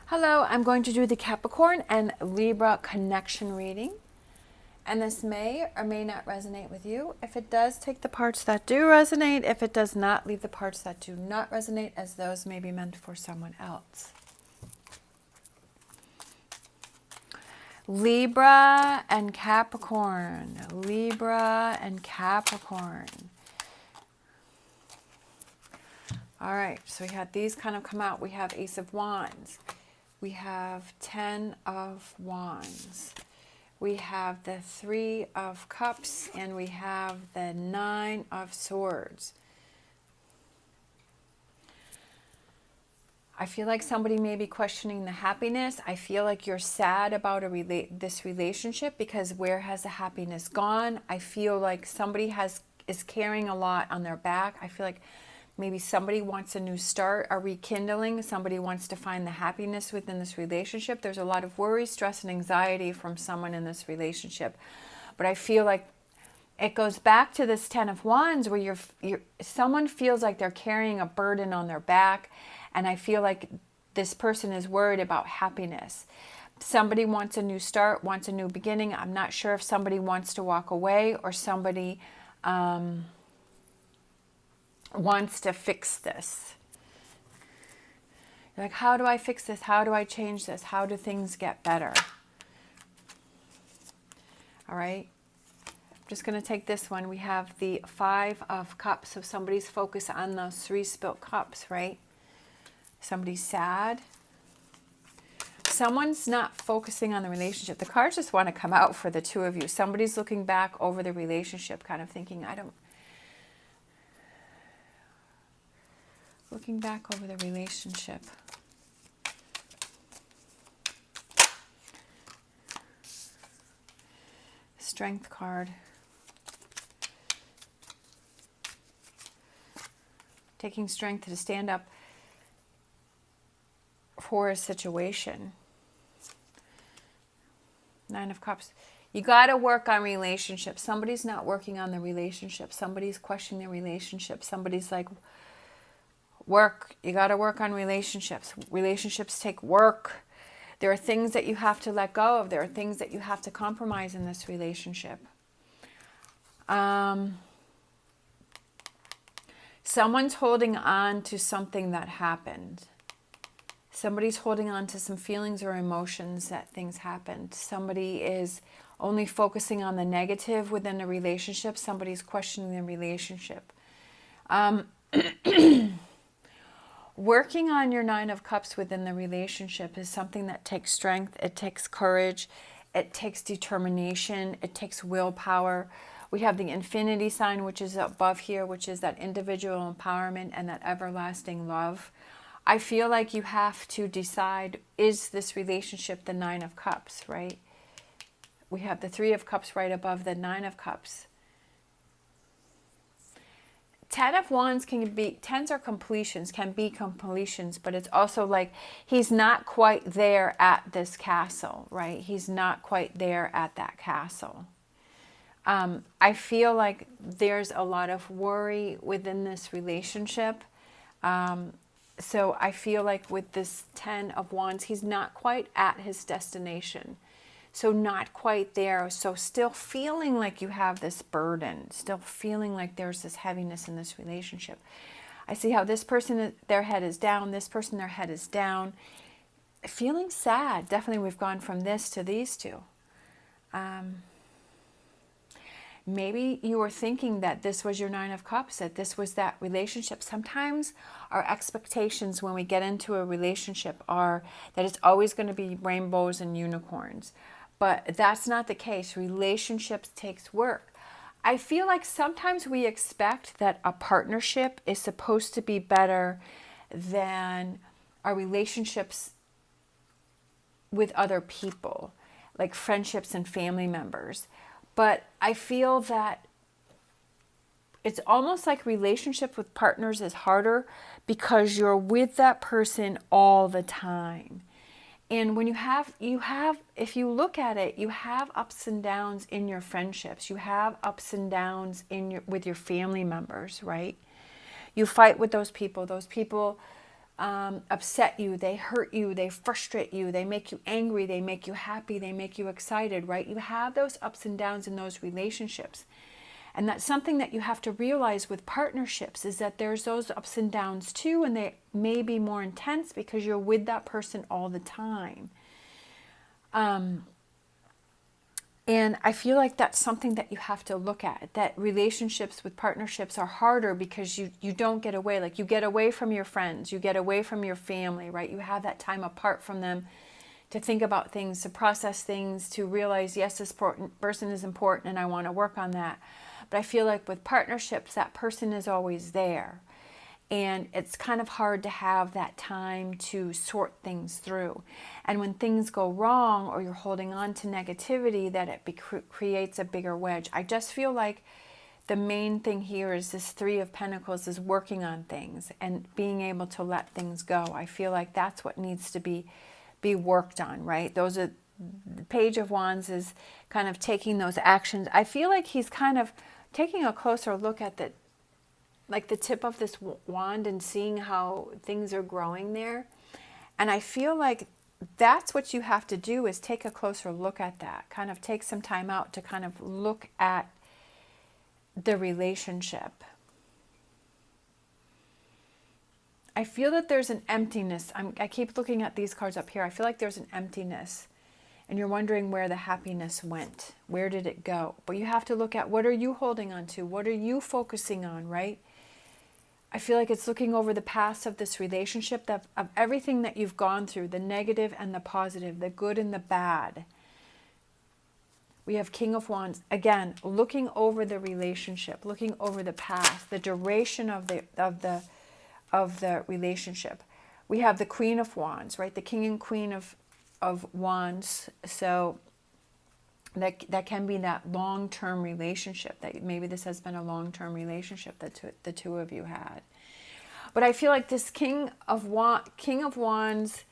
Hello, I'm going to do the Capricorn and Libra connection reading. And this may or may not resonate with you. If it does, take the parts that do resonate. If it does not, leave the parts that do not resonate, as those may be meant for someone else. Libra and Capricorn. Libra and Capricorn. All right, so we had these kind of come out. We have Ace of Wands. We have 10 of Wands. We have the 3 of Cups, and we have the 9 of Swords. I feel like somebody may be questioning the happiness. I feel like you're sad about this relationship, because where has the happiness gone? I feel like somebody is carrying a lot on their back. I feel like maybe somebody wants a new start, a rekindling. Somebody wants to find the happiness within this relationship. There's a lot of worry, stress, and anxiety from someone in this relationship. But I feel like it goes back to this 10 of Wands, where someone feels like they're carrying a burden on their back. And I feel like this person is worried about happiness. Somebody wants a new start, wants a new beginning. I'm not sure if somebody wants to walk away or somebody wants to fix this. You're like, how do I fix this? How do I change this? How do things get better? All right. I'm just going to take this one. We have the 5 of Cups. So somebody's focused on those 3 spilt cups, right? Somebody's sad. Someone's not focusing on the relationship. The cards just want to come out for the two of you. Somebody's looking back over the relationship, kind of thinking, looking back over the relationship. Strength card. Taking strength to stand up for a situation. 9 of Cups. You got to work on relationships. Somebody's not working on the relationship. Somebody's questioning the relationship. Somebody's like, work. You got to work on relationships. Relationships take work. There are things that you have to let go of. There are things that you have to compromise in this relationship. Someone's holding on to something that happened. Somebody's holding on to some feelings or emotions that things happened. Somebody is only focusing on the negative within the relationship. Somebody's questioning the relationship. Working on your 9 of Cups within the relationship is something that takes strength. It takes courage. It takes determination. It takes willpower. We have the infinity sign, which is above here, which is that individual empowerment and that everlasting love. I feel like you have to decide, is this relationship the 9 of Cups, right? We have the 3 of Cups right above the 9 of Cups. 10 of Wands can be, 10s are completions, can be completions, but it's also like he's not quite there at this castle, right? He's not quite there at that castle. I feel like there's a lot of worry within this relationship. So I feel like with this 10 of Wands, he's not quite at his destination. So not quite there. So still feeling like you have this burden, still feeling like there's this heaviness in this relationship. I see how this person, their head is down. This person, their head is down. Feeling sad. Definitely we've gone from this to these two. Maybe you were thinking that this was your 9 of Cups, that this was that relationship. Sometimes our expectations when we get into a relationship are that it's always going to be rainbows and unicorns. But that's not the case. Relationships takes work. I feel like sometimes we expect that a partnership is supposed to be better than our relationships with other people, like friendships and family members. But I feel that it's almost like relationship with partners is harder because you're with that person all the time. And when you have, if you look at it, you have ups and downs in your friendships. You have ups and downs with your family members, right? You fight with those people. Those people upset you, they hurt you, they frustrate you, they make you angry, they make you happy, they make you excited, right? You have those ups and downs in those relationships. And that's something that you have to realize with partnerships, is that there's those ups and downs too, and they may be more intense because you're with that person all the time. And I feel like that's something that you have to look at, that relationships with partnerships are harder because you don't get away. Like, you get away from your friends, you get away from your family, right? You have that time apart from them to think about things, to process things, to realize, yes, this person is important and I want to work on that. But I feel like with partnerships, that person is always there. And it's kind of hard to have that time to sort things through. And when things go wrong, or you're holding on to negativity, that it creates a bigger wedge. I just feel like the main thing here is this Three of Pentacles is working on things and being able to let things go. I feel like that's what needs to be worked on, right? Those are, the Page of Wands is kind of taking those actions. I feel like he's kind of taking a closer look at the tip of this wand and seeing how things are growing there. And I feel like that's what you have to do, is take a closer look at that. Kind of take some time out to kind of look at the relationship. I feel that there's an emptiness. I keep looking at these cards up here. I feel like there's an emptiness. And you're wondering where the happiness went. Where did it go? But you have to look at, what are you holding on to? What are you focusing on, right? I feel like it's looking over the past of this relationship, of everything that you've gone through, the negative and the positive, the good and the bad. We have King of Wands. Again, looking over the relationship, looking over the past, the duration of the relationship. We have the Queen of Wands, right? The King and Queen of Wands. So that can be that long-term relationship, that maybe this has been a long-term relationship that the two of you had. But I feel like this King of Wands,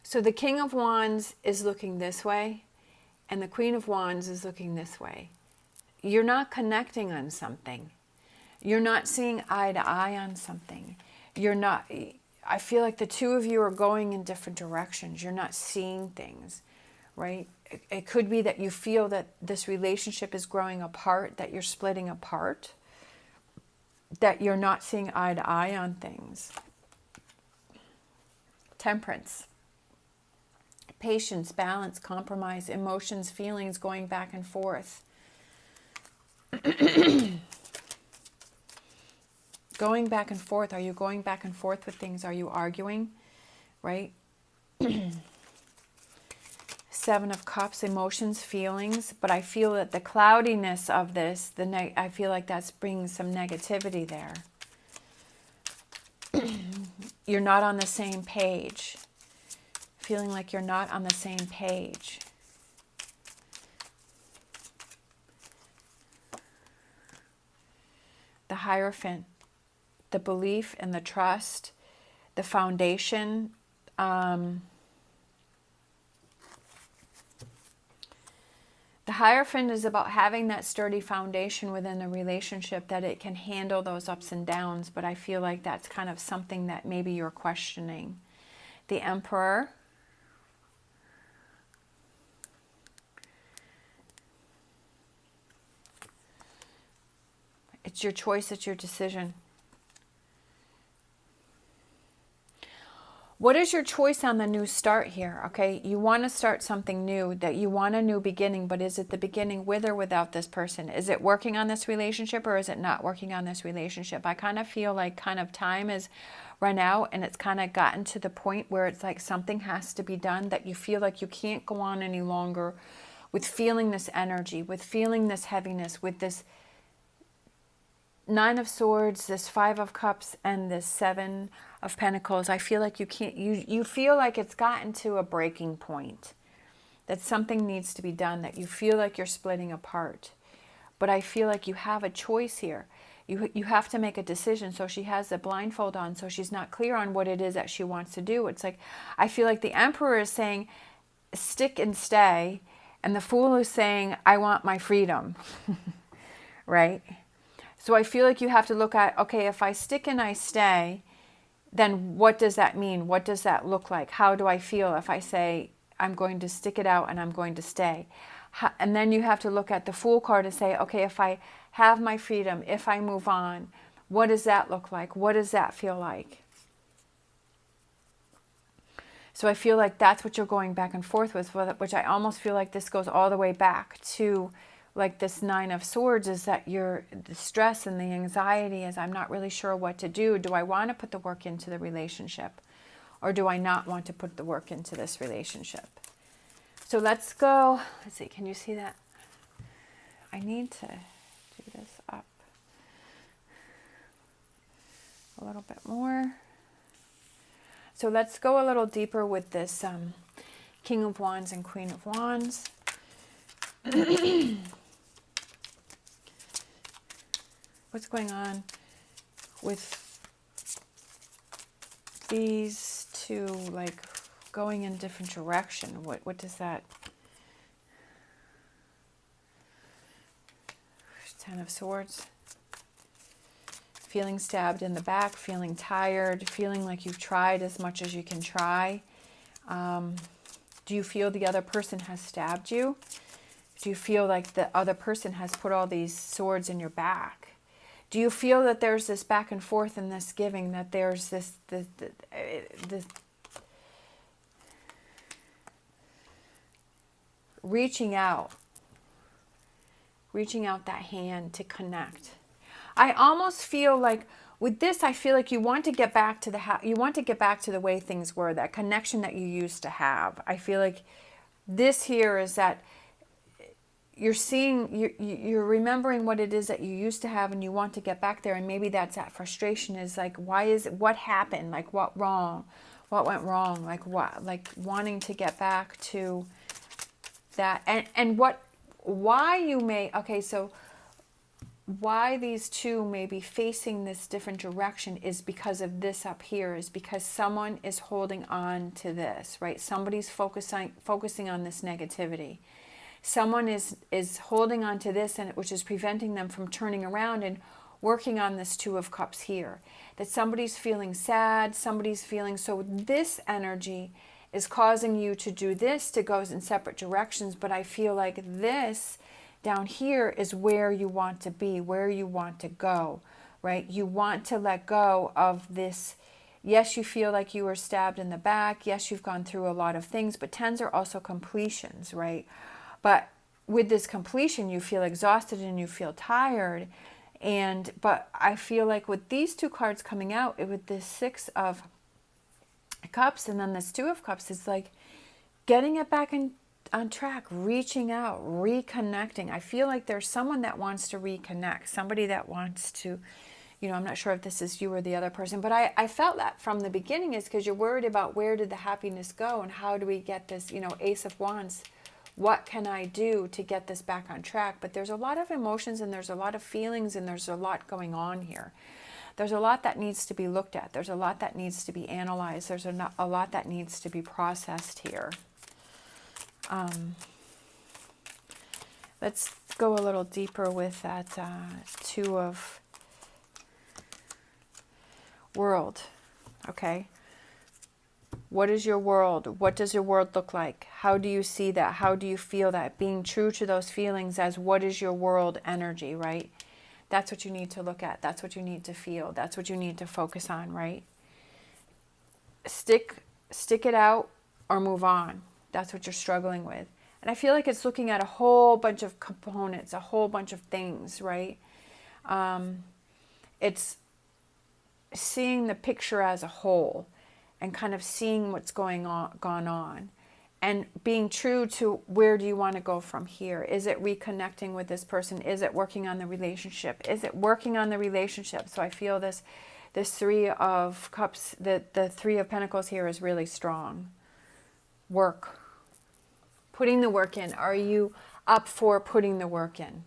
so the King of Wands is looking this way and the Queen of Wands is looking this way. You're not connecting on something. You're not seeing eye to eye on something. You're not... I feel like the two of you are going in different directions. You're not seeing things, right? It could be that you feel that this relationship is growing apart, that you're splitting apart, that you're not seeing eye to eye on things. Temperance. Patience, balance, compromise, emotions, feelings going back and forth. Going back and forth. Are you going back and forth with things? Are you arguing? Right? Seven of Cups, emotions, feelings. But I feel that the cloudiness of this, I feel like that's bringing some negativity there. You're not on the same page. Feeling like you're not on the same page. The Hierophant. The belief and the trust, the foundation. The Hierophant is about having that sturdy foundation within a relationship, that it can handle those ups and downs, but I feel like that's kind of something that maybe you're questioning. The Emperor. It's your choice, it's your decision. What is your choice on the new start here? Okay, you want to start something new, that you want a new beginning, but is it the beginning with or without this person? Is it working on this relationship, or is it not working on this relationship? I kind of feel like time is run out, and it's kind of gotten to the point where it's like something has to be done, that you feel like you can't go on any longer with feeling this energy, with feeling this heaviness, with this Nine of Swords, this Five of Cups, and this Seven of Pentacles. I feel like you can't, you feel like it's gotten to a breaking point, that something needs to be done, that you feel like you're splitting apart. But I feel like you have a choice here. You have to make a decision. So she has the blindfold on, so she's not clear on what it is that she wants to do. It's like, I feel like the Emperor is saying, stick and stay, and the Fool is saying, I want my freedom, right? So I feel like you have to look at, okay, if I stick and I stay, then what does that mean? What does that look like? How do I feel if I say I'm going to stick it out and I'm going to stay? And then you have to look at the Fool card and say, okay, if I have my freedom, if I move on, what does that look like? What does that feel like? So I feel like that's what you're going back and forth with, which I almost feel like this goes all the way back to like this Nine of Swords, is that the stress and the anxiety is, I'm not really sure what to do. Do I want to put the work into the relationship, or do I not want to put the work into this relationship? So let's go. Let's see. Can you see that? I need to do this up a little bit more. So let's go a little deeper with this King of Wands and Queen of Wands. What's going on with these two, like going in different direction? What does that? Ten of Swords. Feeling stabbed in the back, feeling tired, feeling like you've tried as much as you can try. Do you feel the other person has stabbed you? Do you feel like the other person has put all these swords in your back? Do you feel that there's this back and forth in this giving, that there's this reaching out that hand to connect? I almost feel like with this, I feel like you want to get back to the way things were, that connection that you used to have. I feel like this here is that you're remembering what it is that you used to have, and you want to get back there. And maybe that's that frustration, is like, what happened? Like, what went wrong? Like wanting to get back to that. And why these two may be facing this different direction is because of this up here, is because someone is holding on to this, right? Somebody's focusing on this negativity. Someone is holding on to this, and which is preventing them from turning around and working on this Two of Cups here. That somebody's feeling sad, somebody's feeling, so this energy is causing you to do this, to go in separate directions. But I feel like this down here is where you want to be, where you want to go, right? You want to let go of this. Yes, you feel like you were stabbed in the back. Yes, you've gone through a lot of things, but tens are also completions, right? But with this completion, you feel exhausted and you feel tired. But I feel like with these two cards coming out, with this Six of Cups and then this Two of Cups, it's like getting it back on track, reaching out, reconnecting. I feel like there's someone that wants to reconnect, somebody that wants to, I'm not sure if this is you or the other person, but I felt that from the beginning, is because you're worried about where did the happiness go and how do we get this, Ace of Wands. What can I do to get this back on track? But there's a lot of emotions and there's a lot of feelings and there's a lot going on here. There's a lot that needs to be looked at. There's a lot that needs to be analyzed. There's a lot that needs to be processed here. Let's go a little deeper with that Two of World. Okay. What is your world? What does your world look like? How do you see that? How do you feel that? Being true to those feelings as what is your world energy, right? That's what you need to look at. That's what you need to feel. That's what you need to focus on, right? Stick it out or move on. That's what you're struggling with. And I feel like it's looking at a whole bunch of components, a whole bunch of things, right? It's seeing the picture as a whole and kind of seeing what's gone on and being true to where do you want to go from here? Is it reconnecting with this person? Is it working on the relationship? Is it working on the relationship? So I feel this Three of Cups, the Three of Pentacles here is really strong. Work. Putting the work in. Are you up for putting the work in?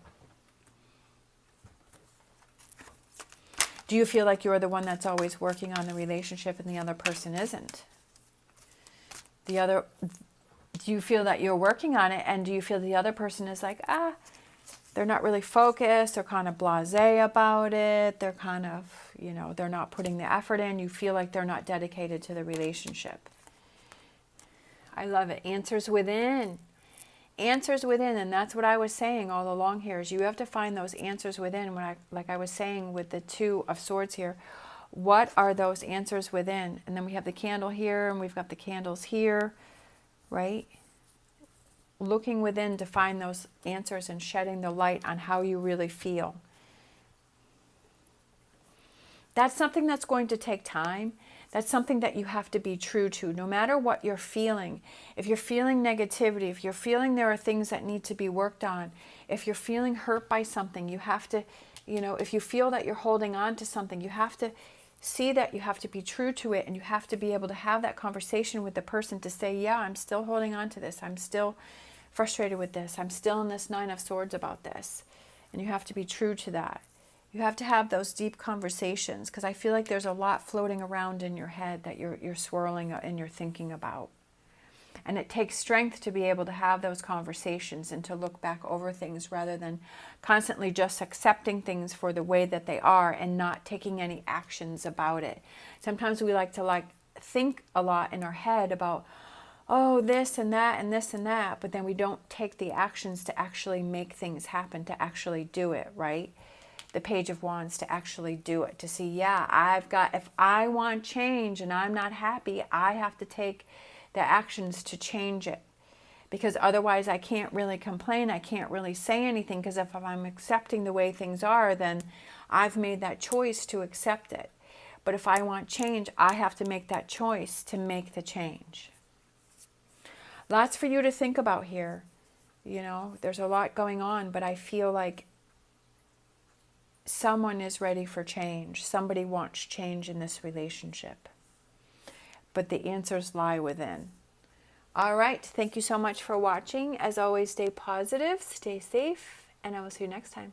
Do you feel like you're the one that's always working on the relationship and the other person isn't? Do you feel that you're working on it, and do you feel the other person is like, they're not really focused, they're kind of blasé about it, they're kind of, they're not putting the effort in, you feel like they're not dedicated to the relationship. I love it. Answers within. Answers within, and that's what I was saying all along here, is you have to find those answers within. Like I was saying with the Two of Swords here, what are those answers within? And then we have the candle here, and we've got the candles here, right? Looking within to find those answers and shedding the light on how you really feel. That's something that's going to take time. That's something that you have to be true to, no matter what you're feeling. If you're feeling negativity, if you're feeling there are things that need to be worked on, if you're feeling hurt by something, you have to, if you feel that you're holding on to something, you have to see that you have to be true to it, and you have to be able to have that conversation with the person to say, yeah, I'm still holding on to this. I'm still frustrated with this. I'm still in this Nine of Swords about this. And you have to be true to that. You have to have those deep conversations, because I feel like there's a lot floating around in your head that you're swirling and you're thinking about. And it takes strength to be able to have those conversations and to look back over things rather than constantly just accepting things for the way that they are and not taking any actions about it. Sometimes we like to think a lot in our head about, oh, this and that and this and that, but then we don't take the actions to actually make things happen, to actually do it, right? The Page of Wands, to actually do it, to see, yeah, if I want change and I'm not happy, I have to take the actions to change it. Because otherwise I can't really complain, I can't really say anything, because if I'm accepting the way things are, then I've made that choice to accept it. But if I want change, I have to make that choice to make the change. Lots for you to think about here. There's a lot going on, but I feel like someone is ready for change. Somebody wants change in this relationship. But the answers lie within. All right. Thank you so much for watching. As always, stay positive, stay safe, and I will see you next time.